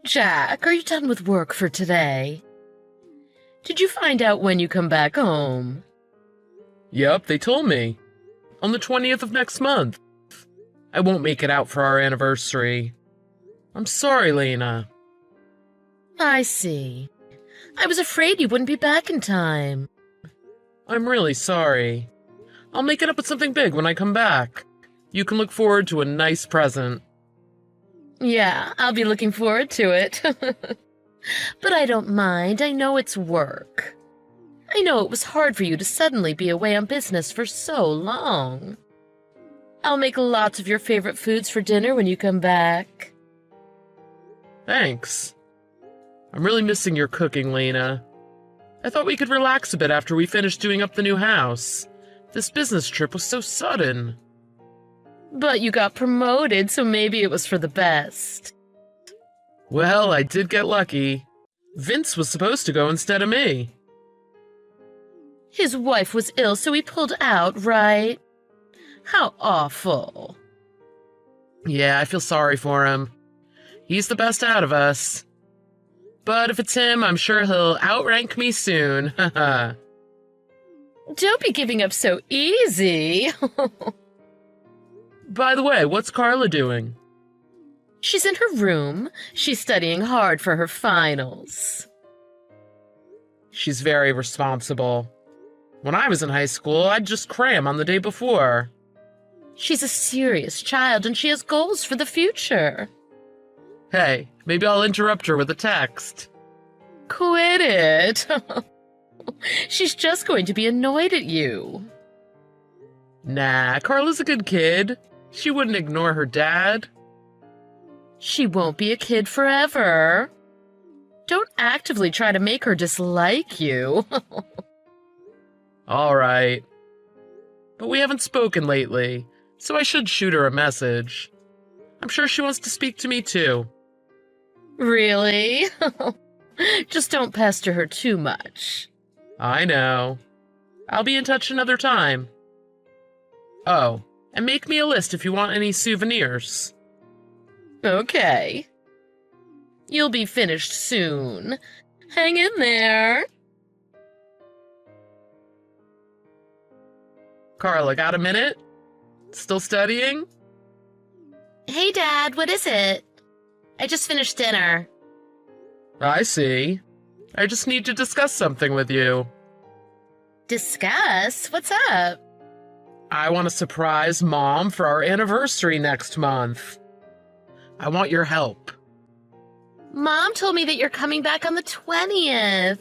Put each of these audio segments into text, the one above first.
Jack, are you done with work for today? Did you find out when you come back home? Yep, they told me. On the 20th of next month. I won't make it out for our anniversary. I'm sorry, Lena. I see. I was afraid you wouldn't be back in time. I'm really sorry. I'll make it up with something big when I come back. You can look forward to a nice present. Yeah, I'll be looking forward to it. But I don't mind. I know it's work. I know it was hard for you to suddenly be away on business for so long. I'll make lots of your favorite foods for dinner when you come back. Thanks. I'm really missing your cooking, Lena. I thought we could relax a bit after we finished doing up the new house. This business trip was so sudden. But you got promoted, so maybe it was for the best. Well, I did get lucky. Vince was supposed to go instead of me. His wife was ill, so he pulled out, right? How awful. Yeah, I feel sorry for him. He's the best out of us. But if it's him, I'm sure he'll outrank me soon. Don't be giving up so easy. By the way, what's Carla doing? She's in her room. She's studying hard for her finals. She's very responsible. When I was in high school, I'd just cram on the day before. She's a serious child, and she has goals for the future. Hey, maybe I'll interrupt her with a text. Quit it. She's just going to be annoyed at you. Nah, Carla's a good kid. She wouldn't ignore her dad. She won't be a kid forever. Don't actively try to make her dislike you. All right. But we haven't spoken lately, so I should shoot her a message. I'm sure she wants to speak to me too. Really? Just don't pester her too much. I know. I'll be in touch another time. Oh, and make me a list if you want any souvenirs. Okay. You'll be finished soon. Hang in there. Carla, got a minute? Still studying? Hey, Dad, what is it? I just finished dinner. I see. I just need to discuss something with you. Discuss? What's up? I want to surprise Mom for our anniversary next month. I want your help. Mom told me that you're coming back on the 20th.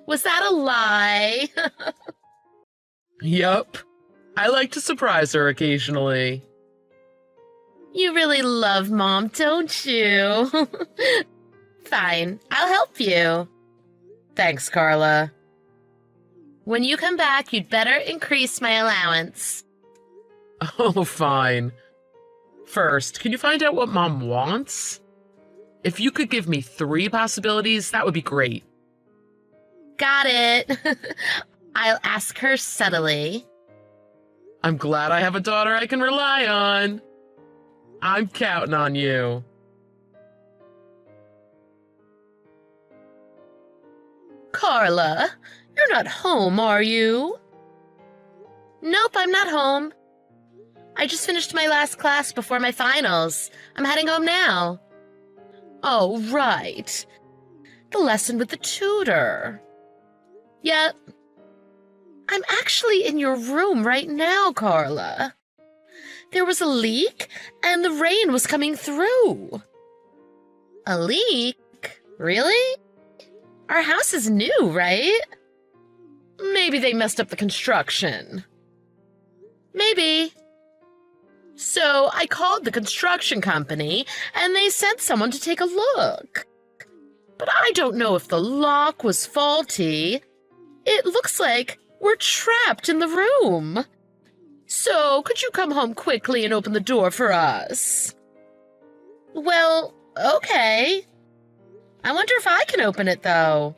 Was that a lie? Yup. I like to surprise her occasionally. You really love Mom, don't you? Fine, I'll help you. Thanks, Carla. When you come back, you'd better increase my allowance. Oh, fine. First, can you find out what Mom wants? If you could give me 3 possibilities, that would be great. Got it. I'll ask her subtly. I'm glad I have a daughter I can rely on. I'm counting on you. Carla, you're not home, are you? Nope, I'm not home. I just finished my last class before my finals. I'm heading home now. Oh, right. The lesson with the tutor. Yep. I'm actually in your room right now, Carla. There was a leak, and the rain was coming through. A leak? Really? Our house is new, right? Maybe they messed up the construction. Maybe. So I called the construction company, and they sent someone to take a look. But I don't know if the lock was faulty. It looks like we're trapped in the room. So could you come home quickly and open the door for us? Well, okay. I wonder if I can open it, though.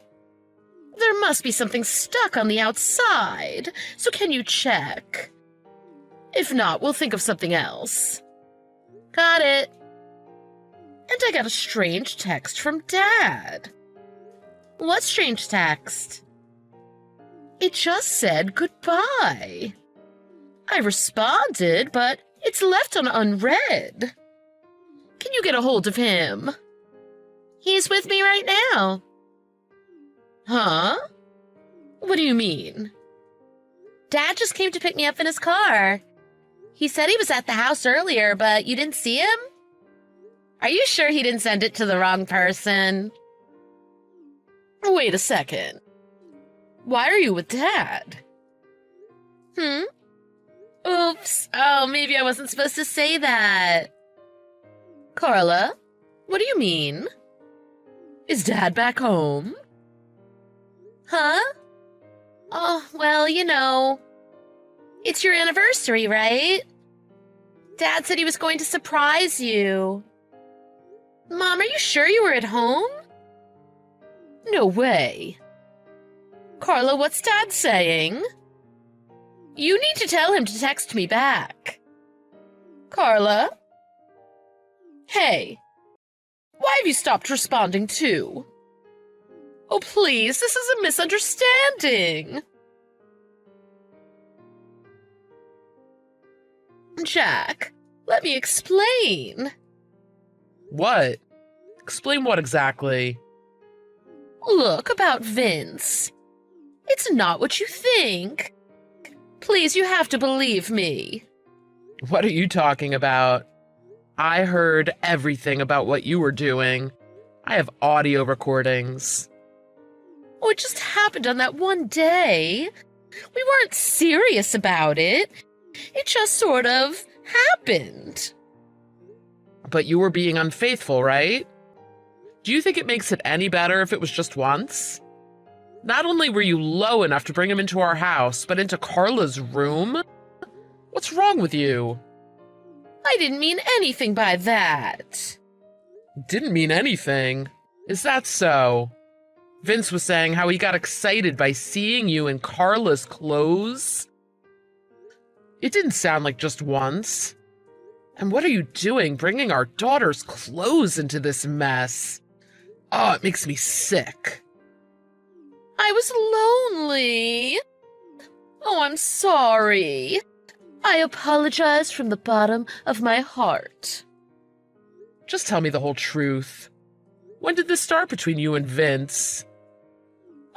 There must be something stuck on the outside, so can you check? If not, we'll think of something else. Got it. and I got a strange text from Dad. What strange text? It just said goodbye. I responded, but it's left on unread. Can you get a hold of him? He's with me right now. Huh? What do you mean? Dad just came to pick me up in his car. He said he was at the house earlier, but you didn't see him? Are you sure he didn't send it to the wrong person? Wait a second. Why are you with Dad? Oops. Oh, maybe I wasn't supposed to say that. Carla, what do you mean? Is Dad back home? Huh? Oh, well, it's your anniversary, right? Dad said he was going to surprise you. Mom, are you sure you were at home? No way. Carla, what's Dad saying? You need to tell him to text me back. Carla? Hey, why have you stopped responding too? Oh, please, this is a misunderstanding. Jack, let me explain. What? Explain what exactly? Look, about Vince. It's not what you think. Please, you have to believe me. What are you talking about? I heard everything about what you were doing. I have audio recordings. Oh, it just happened on that one day. We weren't serious about it. It just sort of happened. But you were being unfaithful, right? Do you think it makes it any better if it was just once? Not only were you low enough to bring him into our house, but into Carla's room? What's wrong with you? I didn't mean anything by that. Didn't mean anything? Is that so? Vince was saying how he got excited by seeing you in Carla's clothes. It didn't sound like just once. And what are you doing bringing our daughter's clothes into this mess? Oh, it makes me sick. I was lonely. Oh, I'm sorry. I apologize from the bottom of my heart. Just tell me the whole truth. When did this start between you and Vince?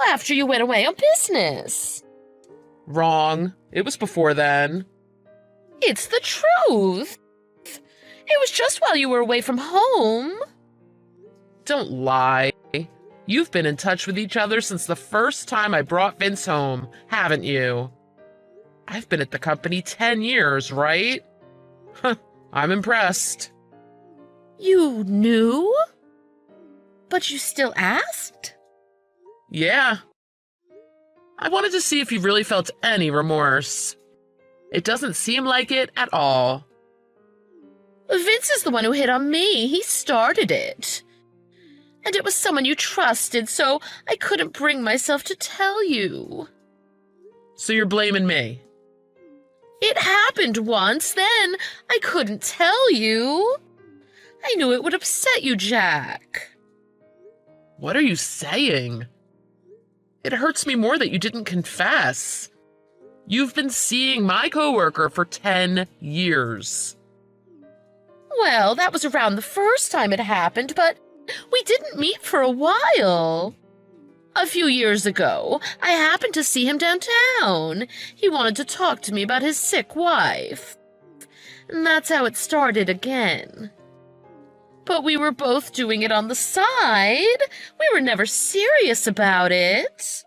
After you went away on business. Wrong. It was before then. It's the truth. It was just while you were away from home. Don't lie. You've been in touch with each other since the first time I brought Vince home, haven't you? I've been at the company 10 years, right? I'm impressed. You knew? But you still asked? Yeah. I wanted to see if you really felt any remorse. It doesn't seem like it at all. Vince is the one who hit on me. He started it. And it was someone you trusted, so I couldn't bring myself to tell you. So you're blaming me? It happened once, then I couldn't tell you. I knew it would upset you, Jack. What are you saying? It hurts me more that you didn't confess. You've been seeing my coworker for 10 years. Well, that was around the first time it happened, but we didn't meet for a while. A few years ago, I happened to see him downtown. He wanted to talk to me about his sick wife. And that's how it started again. But we were both doing it on the side. We were never serious about it.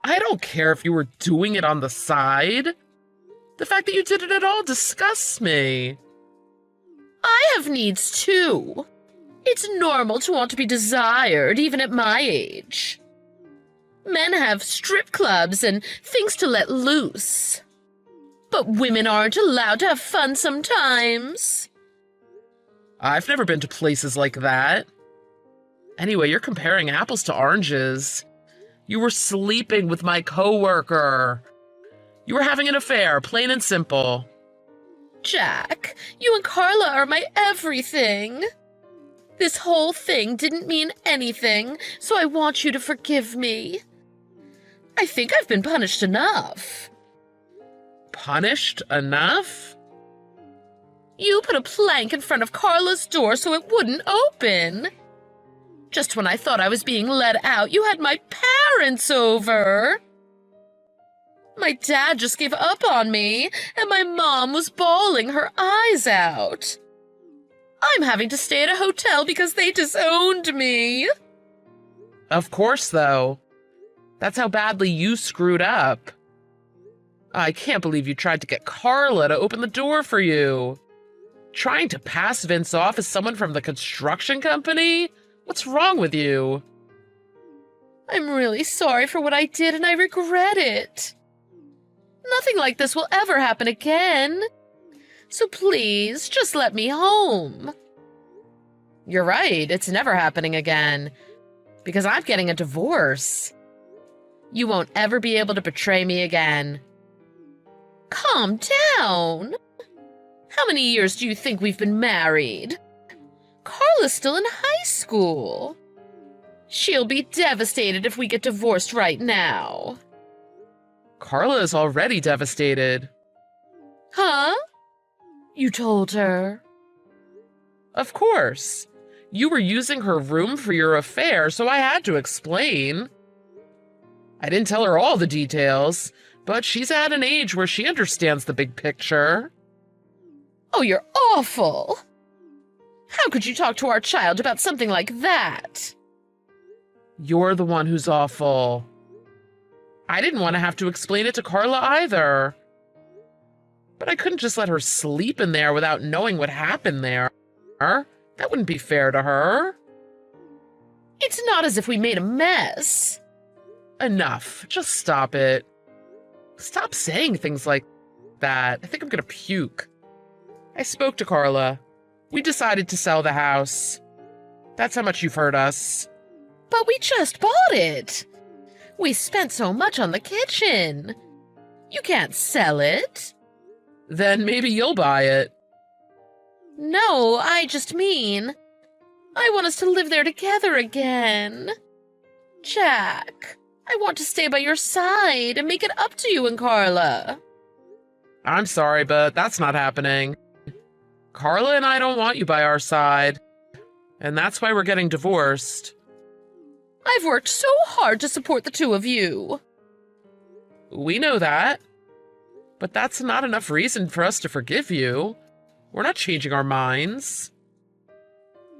I don't care if you were doing it on the side. The fact that you did it at all disgusts me. I have needs too. It's normal to want to be desired, even at my age. Men have strip clubs and things to let loose. But women aren't allowed to have fun sometimes. I've never been to places like that. Anyway, you're comparing apples to oranges. You were sleeping with my coworker. You were having an affair, plain and simple. Jack, you and Carla are my everything. This whole thing didn't mean anything, so I want you to forgive me. I think I've been punished enough. Punished enough? You put a plank in front of Carla's door so it wouldn't open. Just when I thought I was being let out, you had my parents over. My dad just gave up on me, and my mom was bawling her eyes out. I'm having to stay at a hotel because they disowned me. Of course, though. That's how badly you screwed up. I can't believe you tried to get Carla to open the door for you. Trying to pass Vince off as someone from the construction company? What's wrong with you? I'm really sorry for what I did, and I regret it. Nothing like this will ever happen again. So please, just let me home. You're right, it's never happening again. Because I'm getting a divorce. You won't ever be able to betray me again. Calm down. How many years do you think we've been married? Carla's still in high school. She'll be devastated if we get divorced right now. Carla is already devastated. Huh? You told her? Of course. You were using her room for your affair, so I had to explain. I didn't tell her all the details, but she's at an age where she understands the big picture. Oh, you're awful. How could you talk to our child about something like that? You're the one who's awful. I didn't want to have to explain it to Carla either. But I couldn't just let her sleep in there without knowing what happened there. That wouldn't be fair to her. It's not as if we made a mess. Enough. Just stop it. Stop saying things like that. I think I'm gonna puke. I spoke to Carla. We decided to sell the house. That's how much you've hurt us. But we just bought it. We spent so much on the kitchen. You can't sell it. Then maybe you'll buy it. No, I just mean, I want us to live there together again. Jack, I want to stay by your side and make it up to you and Carla. I'm sorry, but that's not happening. Carla and I don't want you by our side. And that's why we're getting divorced. I've worked so hard to support the two of you. We know that. But that's not enough reason for us to forgive you. We're not changing our minds.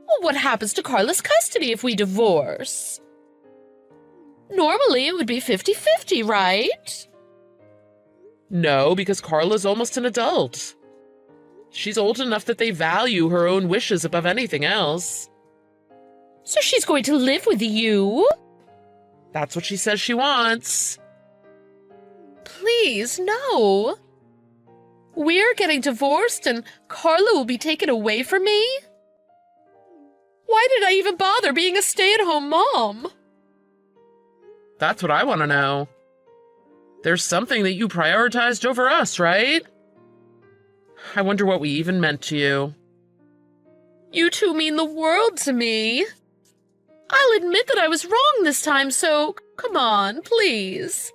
Well, what happens to Carla's custody if we divorce? Normally, it would be 50-50, right? No, because Carla's almost an adult. She's old enough that they value her own wishes above anything else. So she's going to live with you? That's what she says she wants. Please, no. We're getting divorced and Carla will be taken away from me? Why did I even bother being a stay-at-home mom? That's what I want to know. There's something that you prioritized over us, right? I wonder what we even meant to you. You two mean the world to me. I'll admit that I was wrong this time, so come on, please.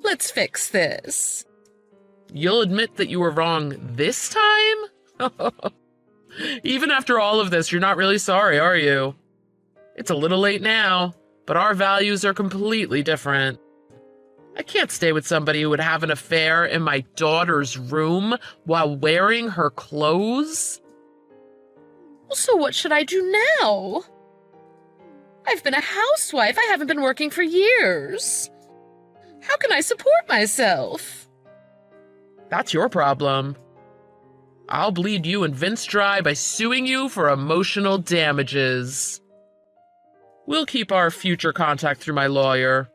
Let's fix this. You'll admit that you were wrong this time? Even after all of this, you're not really sorry, are you? It's a little late now, but our values are completely different. I can't stay with somebody who would have an affair in my daughter's room while wearing her clothes. So what should I do now? I've been a housewife. I haven't been working for years. How can I support myself? That's your problem. I'll bleed you and Vince dry by suing you for emotional damages. We'll keep our future contact through my lawyer.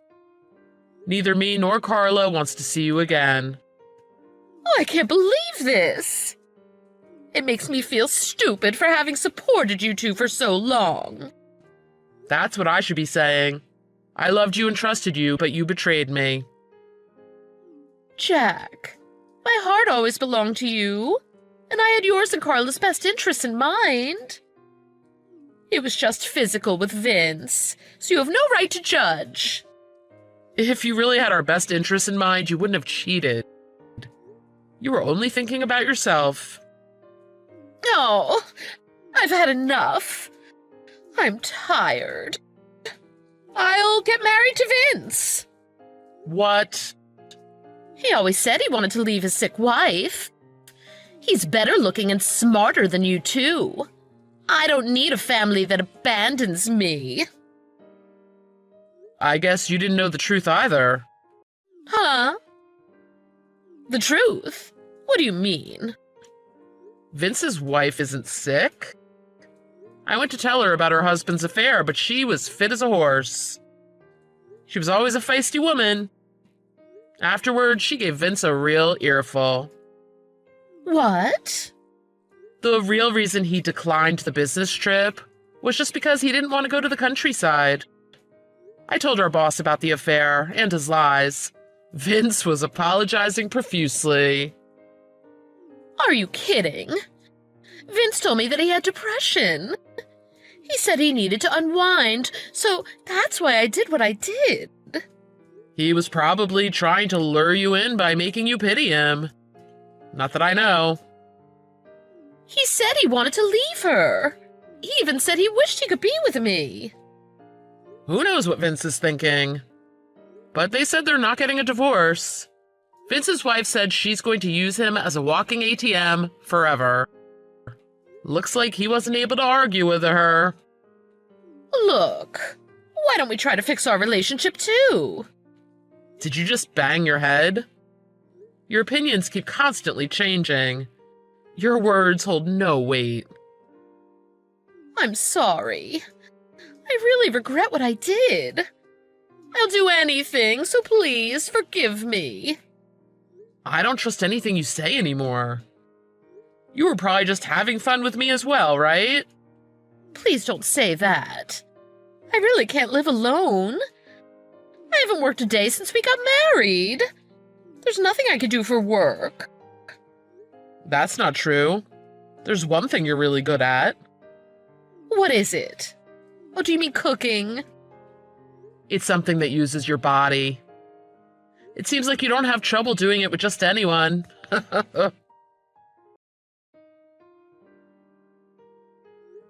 Neither me nor Carla wants to see you again. Oh, I can't believe this. It makes me feel stupid for having supported you two for so long. That's what I should be saying. I loved you and trusted you, but you betrayed me. Jack, my heart always belonged to you, and I had yours and Carla's best interests in mind. It was just physical with Vince, so you have no right to judge. If you really had our best interests in mind, you wouldn't have cheated. You were only thinking about yourself. Oh, I've had enough. I'm tired. I'll get married to Vince. What? He always said he wanted to leave his sick wife. He's better looking and smarter than you two. I don't need a family that abandons me. I guess you didn't know the truth either. Huh? The truth? What do you mean? Vince's wife isn't sick. I went to tell her about her husband's affair, but she was fit as a horse. She was always a feisty woman. Afterwards, she gave Vince a real earful. What? The real reason he declined the business trip was just because he didn't want to go to the countryside. I told our boss about the affair and his lies. Vince was apologizing profusely. Are you kidding? Vince told me that he had depression. He said he needed to unwind, so that's why I did what I did. He was probably trying to lure you in by making you pity him. Not that I know. He said he wanted to leave her. He even said he wished he could be with me. Who knows what Vince is thinking? But they said they're not getting a divorce. Vince's wife said she's going to use him as a walking ATM forever. Looks like he wasn't able to argue with her. Look, why don't we try to fix our relationship too? Did you just bang your head? Your opinions keep constantly changing. Your words hold no weight. I'm sorry. I really regret what I did. I'll do anything, so please forgive me. I don't trust anything you say anymore. You were probably just having fun with me as well, right? Please don't say that. I really can't live alone. I haven't worked a day since we got married. There's nothing I could do for work. That's not true. There's one thing you're really good at. What is it? Oh, do you mean cooking? It's something that uses your body. It seems like you don't have trouble doing it with just anyone.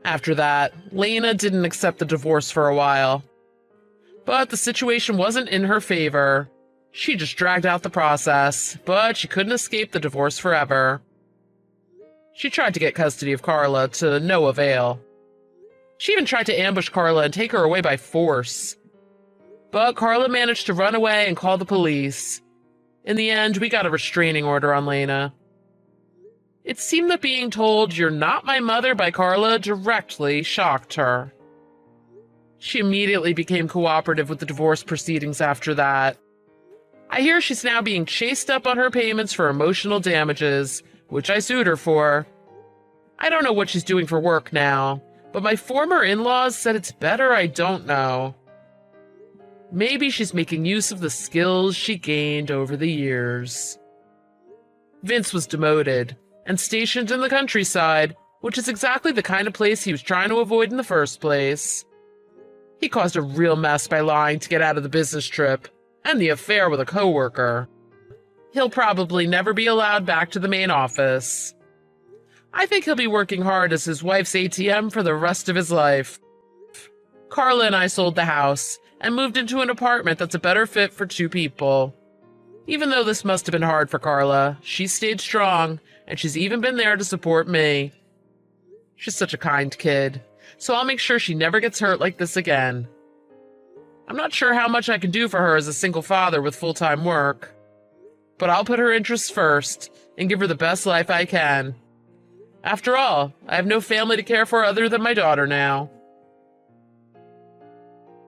After that, Lena didn't accept the divorce for a while. But the situation wasn't in her favor. She just dragged out the process, but she couldn't escape the divorce forever. She tried to get custody of Carla to no avail. She even tried to ambush Carla and take her away by force. But Carla managed to run away and call the police. In the end, we got a restraining order on Lena. It seemed that being told, "You're not my mother" by Carla directly shocked her. She immediately became cooperative with the divorce proceedings after that. I hear she's now being chased up on her payments for emotional damages, which I sued her for. I don't know what she's doing for work now, but my former in-laws said it's better I don't know. Maybe she's making use of the skills she gained over the years. Vince was demoted and stationed in the countryside, which is exactly the kind of place he was trying to avoid in the first place. He caused a real mess by lying to get out of the business trip and the affair with a coworker. He'll probably never be allowed back to the main office. I think he'll be working hard as his wife's ATM for the rest of his life. Carla and I sold the house and moved into an apartment that's a better fit for two people. Even though this must have been hard for Carla, she stayed strong, and she's even been there to support me. She's such a kind kid, so I'll make sure she never gets hurt like this again. I'm not sure how much I can do for her as a single father with full-time work, but I'll put her interests first and give her the best life I can. After all, I have no family to care for other than my daughter now.